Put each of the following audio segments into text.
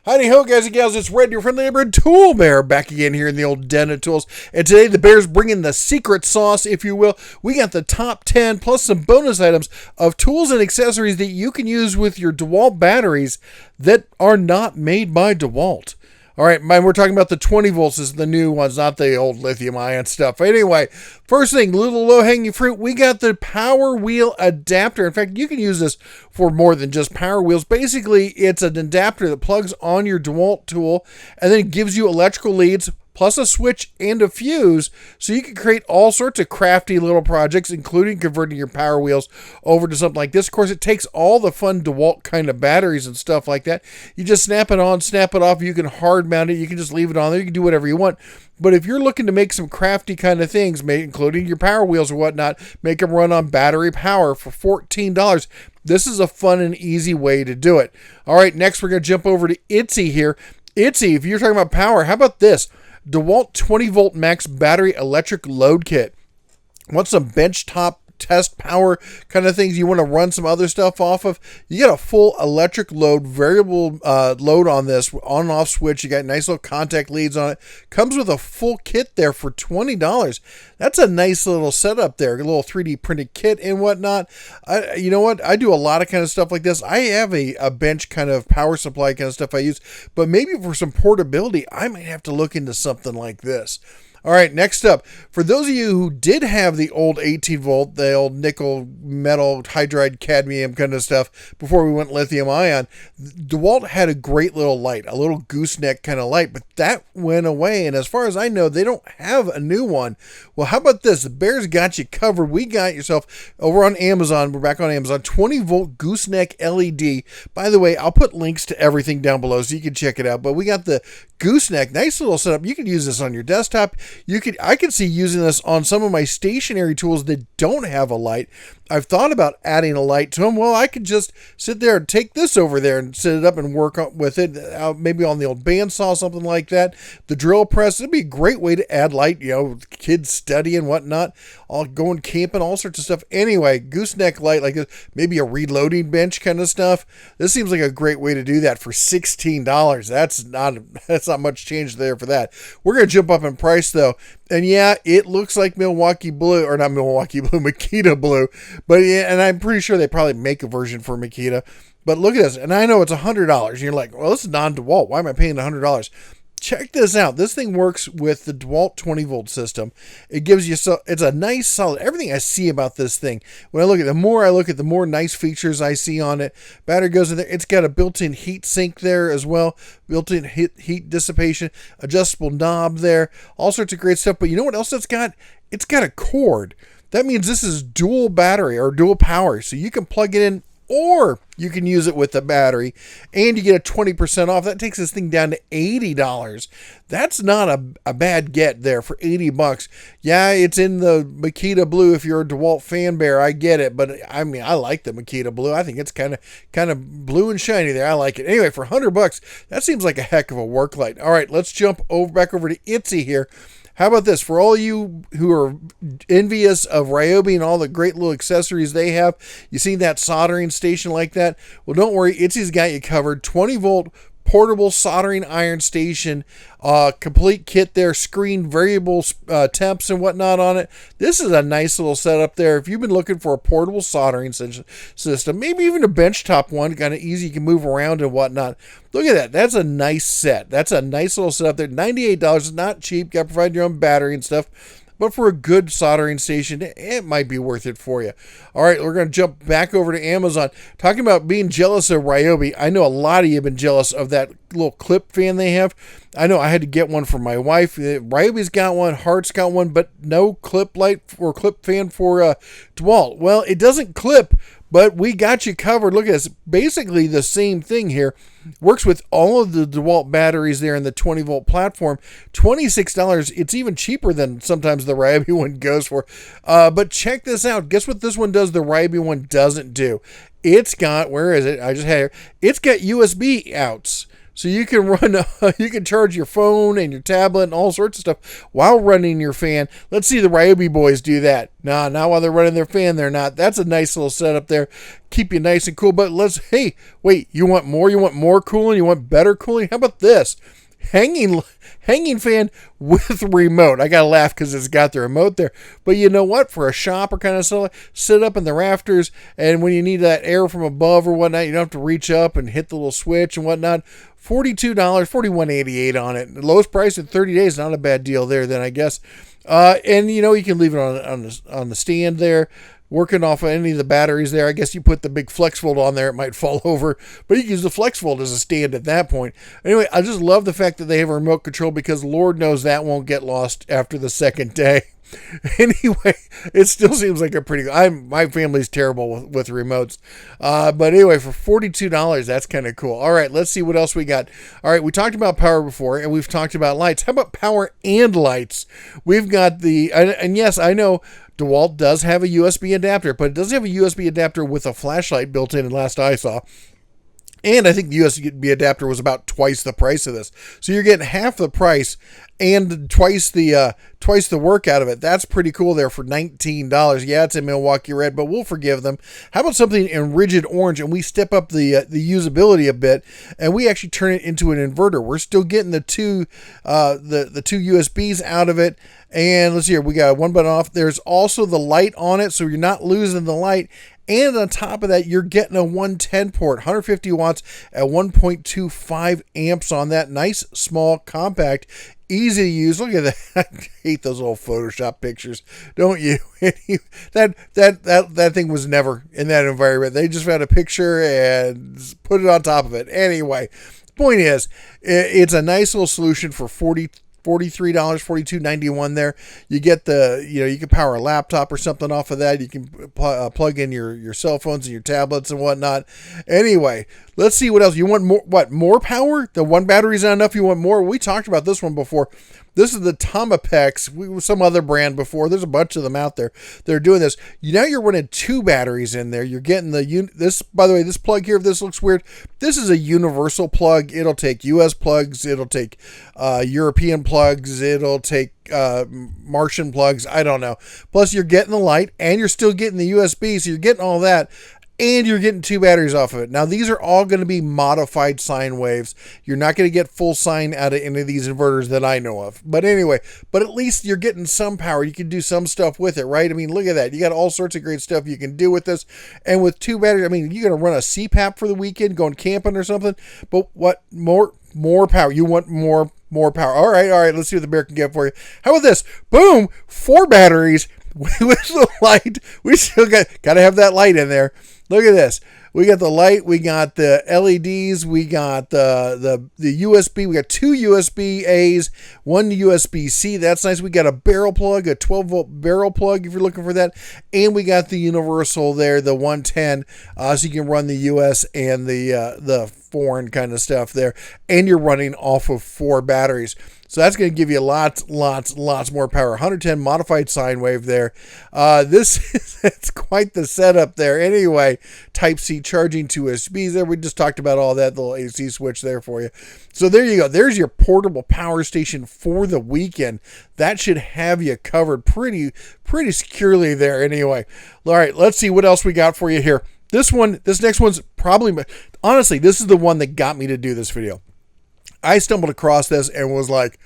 Howdy ho, guys and gals, it's Red, your friendly neighborhood tool bear, back again here in the old den of tools. And today the bear's bringing the secret sauce, if you will. We got the top 10 plus some bonus items of tools and accessories that you can use with your DeWALT batteries that are not made by DeWALT. All right, we're talking about the 20 volts is the new ones, not the old lithium ion stuff. Anyway, first thing, little low-hanging fruit, we got the power wheel adapter. In fact, you can use this for more than just power wheels. Basically, it's an adapter that plugs on your DeWALT tool and then it gives you electrical leads plus a switch and a fuse, so you can create all sorts of crafty little projects, including converting your power wheels over to something like this. Of course, it takes all the fun DeWALT kind of batteries and stuff like that. You just snap it on, snap it off. You can hard mount it. You can just leave it on there. You can do whatever you want. But if you're looking to make some crafty kind of things, including your power wheels or whatnot, make them run on battery power for $14. This is a fun and easy way to do it. All right, next we're going to jump over to Itsy here. Itsy, if you're talking about power, how about this? DeWALT 20 volt max battery electric load kit. Want some benchtop test power kind of things you want to run some other stuff off of? You get a full electric load, variable load on this, on and off switch. You got nice little contact leads on it. Comes with a full kit there for $20. That's a nice little setup there, a little 3D printed kit and whatnot. You know what? I do a lot of kind of stuff like this. I have a bench kind of power supply kind of stuff I use, but maybe for some portability, I might have to look into something like this. All right, next up, for those of you who did have the old 18 volt, the old nickel metal hydride cadmium kind of stuff before we went lithium ion, DeWALT had a great little light, a little gooseneck kind of light, but that went away. And as far as I know, they don't have a new one. Well, how about this? The Bears got you covered. We got yourself over on Amazon. We're back on Amazon. 20 volt gooseneck LED. By the way, I'll put links to everything down below so you can check it out. But we got the gooseneck, nice little setup. You can use this on your desktop. I could see using this on some of my stationary tools that don't have a light. I've thought about adding a light to them. Well, I could just sit there and take this over there and set it up and work with it, maybe on the old bandsaw, something like that. The drill press, it'd be a great way to add light, kids study and whatnot, all going camping, all sorts of stuff. Anyway, gooseneck light like this, maybe a reloading bench kind of stuff. This seems like a great way to do that for $16. That's not much change there for that. We're going to jump up in price though. And yeah, it looks like Milwaukee blue, or not Milwaukee blue, Makita blue. But yeah, and I'm pretty sure they probably make a version for Makita. But look at this, and I know it's $100. And you're like, well, this is non-DeWALT. Why am I paying $100? Check this out. This thing works with the DeWALT 20 volt system. It gives you it's a nice solid. Everything I see about this thing, when I look at the more nice features I see on it. Battery goes in there. It's got a built-in heat sink there as well. Built-in heat dissipation, adjustable knob there, all sorts of great stuff. But you know what else it's got? It's got a cord. That means this is dual battery or dual power. So you can plug it in or you can use it with the battery and you get a 20% off. That takes this thing down to $80. That's not a bad get there for $80. Yeah, it's in the Makita blue if you're a DeWALT fan bear. I get it, but I mean, I like the Makita blue. I think it's kind of blue and shiny there. I like it. Anyway, for $100, that seems like a heck of a work light. All right, let's jump back over to Itsy here. How about this? For all you who are envious of Ryobi and all the great little accessories they have, you see that soldering station like that? Well, don't worry. Itsy's got you covered. 20 volt portable soldering iron station, complete kit there, screen, variable temps and whatnot on it. This is a nice little setup there. If you've been looking for a portable soldering system, maybe even a benchtop one, kind of easy, you can move around and whatnot. Look at that. That's a nice set. That's a nice little setup there. $98 is not cheap. Got to provide your own battery and stuff. But for a good soldering station, it might be worth it for you. All right, we're going to jump back over to Amazon. Talking about being jealous of Ryobi, I know a lot of you have been jealous of that little clip fan they have. I know I had to get one for my wife. Ryobi's got one, Hart's got one, but no clip light or clip fan for DeWALT. Well, it doesn't clip, but we got you covered. Look at this. Basically the same thing here. Works with all of the DeWALT batteries there in the 20 volt platform. $26. It's even cheaper than sometimes the Ryobi one goes for. But check this out. Guess what this one does the Ryobi one doesn't do? It's got, where is it? I just had it. It's got USB outs. So you can run, you can charge your phone and your tablet and all sorts of stuff while running your fan. Let's see the Ryobi boys do that. Nah, not while they're running their fan. They're not. That's a nice little setup there. Keep you nice and cool. But hey, wait, you want more? You want more cooling? You want better cooling? How about this? Hanging fan with remote. I gotta laugh because it's got the remote there. But you know what? For a shopper kind of stuff, sit up in the rafters, and when you need that air from above or whatnot, you don't have to reach up and hit the little switch and whatnot. $42, $41.88 on it. The lowest price in 30 days. Not a bad deal there then, I guess. And you know, you can leave it on the stand there, working off of any of the batteries there. I guess you put the big FlexFold on there, it might fall over, but you can use the FlexFold as a stand at that point. Anyway, I just love the fact that they have a remote control, because Lord knows that won't get lost after the second day. Anyway, it still seems like a pretty my family's terrible with remotes. But anyway, for $42, that's kind of cool. All right, let's see what else we got. All right, we talked about power before, and we've talked about lights. How about power and lights? We've got and yes, I know DeWALT does have a USB adapter, but it doesn't have a USB adapter with a flashlight built in, last I saw. And I think the USB adapter was about twice the price of this. So you're getting half the price and twice the work out of it. That's pretty cool there for $19. Yeah, it's in Milwaukee red, but we'll forgive them. How about something in rigid orange, and we step up the usability a bit, and we actually turn it into an inverter. We're still getting the two USBs out of it. And let's see here, we got one button off. There's also the light on it, so you're not losing the light. And on top of that, you're getting a 110 port, 150 watts at 1.25 amps on that. Nice, small, compact, easy to use. Look at that. I hate those old Photoshop pictures, don't you? that thing was never in that environment. They just found a picture and put it on top of it. Anyway, the point is, it's a nice little solution for $43, $42.91 there. You get you can power a laptop or something off of that. You can plug in your cell phones and your tablets and whatnot. Anyway, let's see what else. You want more, more power? The one battery's not enough. You want more? We talked about this one before. This is the Tomapex, some other brand before. There's a bunch of them out there. They're doing this. Now you're running two batteries in there. You're getting this, by the way, this plug here, if this looks weird, this is a universal plug. It'll take US plugs. It'll take European plugs. It'll take Martian plugs. I don't know. Plus you're getting the light and you're still getting the USB. So you're getting all that. And you're getting two batteries off of it. Now, these are all going to be modified sine waves. You're not going to get full sine out of any of these inverters that I know of. But anyway, at least you're getting some power. You can do some stuff with it, right? I mean, look at that. You got all sorts of great stuff you can do with this. And with two batteries, I mean, you're going to run a CPAP for the weekend, going camping or something. But what more power? You want more power. All right. Let's see what the bear can get for you. How about this? Boom! 4 batteries with the light. We still got to have that light in there. Look at this. We got the light. We got the LEDs. We got the USB. We got 2 USB A's, 1 USB C. That's nice. We got a barrel plug, a 12-volt barrel plug if you're looking for that. And we got the universal there, the 110, so you can run the US and the foreign kind of stuff there. And you're running off of 4 batteries. So that's going to give you lots more power. 110 modified sine wave there. It's quite the setup there. Anyway, Type-C charging, 2 USBs there. We just talked about all that, the little AC switch there for you. So there you go. There's your portable power station for the weekend. That should have you covered pretty securely there anyway. All right, let's see what else we got for you here. This next one's probably, honestly, this is the one that got me to do this video. I stumbled across this and was like,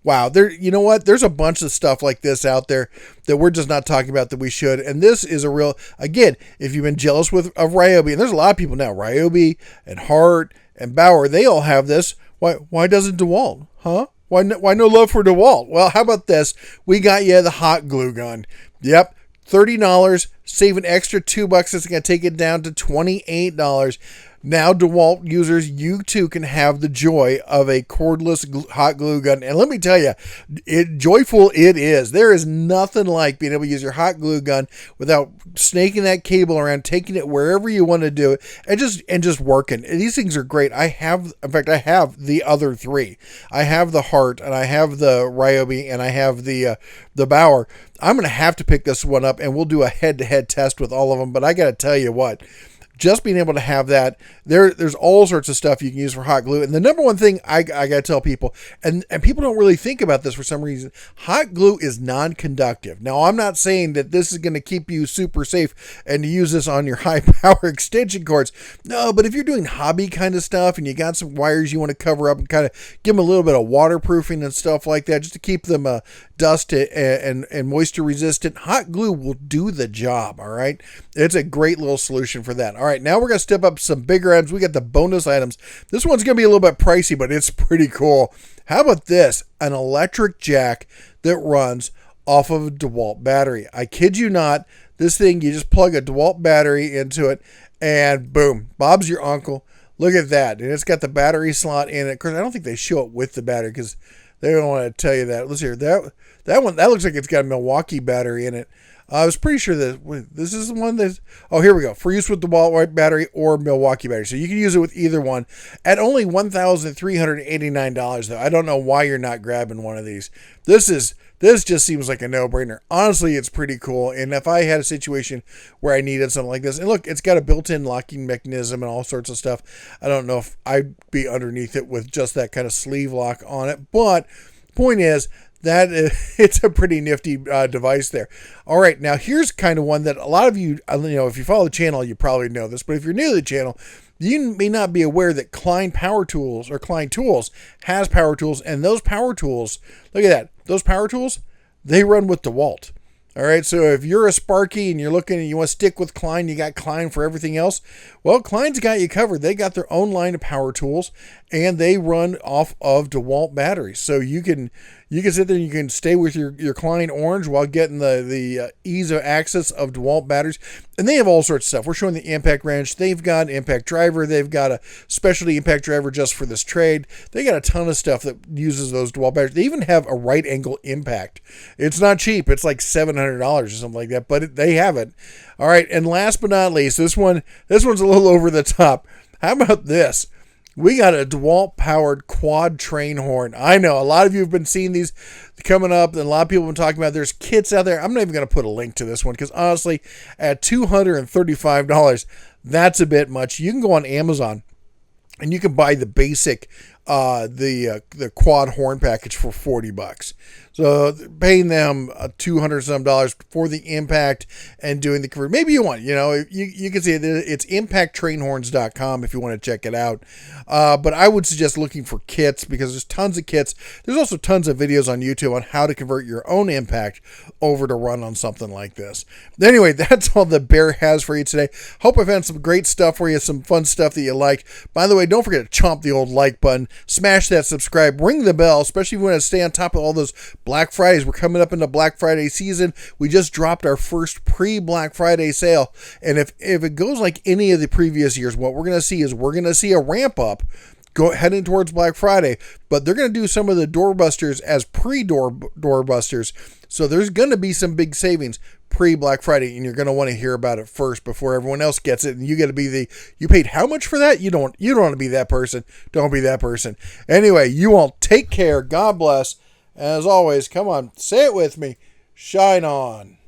wow, you know what? There's a bunch of stuff like this out there that we're just not talking about that we should. And this is a real, again, if you've been jealous of Ryobi, and there's a lot of people now, Ryobi and Hart and Bauer, they all have this. Why doesn't DeWALT? Huh? Why no love for DeWALT? Well, how about this? We got you the hot glue gun. Yep. $30, save an extra $2. It's going to take it down to $28. Now, DeWALT users, you too can have the joy of a cordless hot glue gun. And let me tell you, joyful it is. There is nothing like being able to use your hot glue gun without snaking that cable around, taking it wherever you want to do it, and just working. And these things are great. I have the other 3. I have the Hart, and I have the Ryobi, and I have the Bauer. I'm going to have to pick this one up, and we'll do a head-to-head test with all of them. But I got to tell you what. just being able to have that, there's all sorts of stuff you can use for hot glue. And the number one thing I got to tell people, and people don't really think about this for some reason, hot glue is non-conductive. Now, I'm not saying that this is going to keep you super safe and to use this on your high power extension cords. No, but if you're doing hobby kind of stuff and you got some wires you want to cover up and kind of give them a little bit of waterproofing and stuff like that, just to keep them dust and moisture resistant, hot glue will do the job. All right. It's a great little solution for that. All right. Now we're going to step up some bigger items. We got the bonus items. This one's going to be a little bit pricey, but it's pretty cool. How about this? An electric jack that runs off of a DeWALT battery. I kid you not. This thing, you just plug a DeWALT battery into it and boom, Bob's your uncle. Look at that. And it's got the battery slot in it. Of course, I don't think they show it with the battery because they don't want to tell you that. Let's hear that one. That looks like it's got a Milwaukee battery in it. I was pretty sure that this is the one that. Oh, here we go. For use with the DeWALT battery or Milwaukee battery. So you can use it with either one at only $1,389 though. I don't know why you're not grabbing one of these. This just seems like a no-brainer. Honestly, it's pretty cool. And if I had a situation where I needed something like this, and look, it's got a built-in locking mechanism and all sorts of stuff. I don't know if I'd be underneath it with just that kind of sleeve lock on it. But point is, that it's a pretty nifty device there. All right, now here's kind of one that a lot of you, if you follow the channel, you probably know this. But if you're new to the channel, you may not be aware that Klein Power Tools or Klein Tools has power tools. And those power tools, look at that. Those power tools, they run with DeWALT. All right, so if you're a Sparky and you're looking and you want to stick with Klein, you got Klein for everything else. Well, Klein's got you covered. They got their own line of power tools, and they run off of DeWALT batteries. So you can sit there and you can stay with your Klein Orange while getting the ease of access of DeWALT batteries. And they have all sorts of stuff. We're showing the impact wrench. They've got an impact driver. They've got a specialty impact driver just for this trade. They got a ton of stuff that uses those DeWALT batteries. They even have a right angle impact. It's not cheap. It's like $700 or something like that, but they have it. All right, and last but not least, this one's a little over the top. How about this? We got a DeWALT powered quad train horn. I know a lot of you have been seeing these coming up, and a lot of people have been talking about there's kits out there. I'm not even going to put a link to this one because honestly, at $235, that's a bit much. You can go on Amazon and you can buy the basic the quad horn package for $40. So paying them $200 some for the impact and doing the convert. Maybe you want, you can see it's impacttrainhorns.com if you want to check it out. But I would suggest looking for kits because there's tons of kits. There's also tons of videos on YouTube on how to convert your own impact over to run on something like this. Anyway, that's all the Bear has for you today. Hope I found some great stuff for you, some fun stuff that you liked. By the way, don't forget to chomp the old like button, smash that subscribe, ring the bell, especially if you want to stay on top of all those Black Fridays. We're coming up into Black Friday season. We just dropped our first pre-Black Friday sale. And if it goes like any of the previous years, what we're going to see is a ramp up heading towards Black Friday, but they're going to do some of the doorbusters as pre-doorbusters. So there's going to be some big savings pre-Black Friday, and you're going to want to hear about it first before everyone else gets it. And you got to be you paid how much for that? You don't want to be that person. Don't be that person. Anyway, you all take care. God bless. As always, come on, say it with me. Shine on.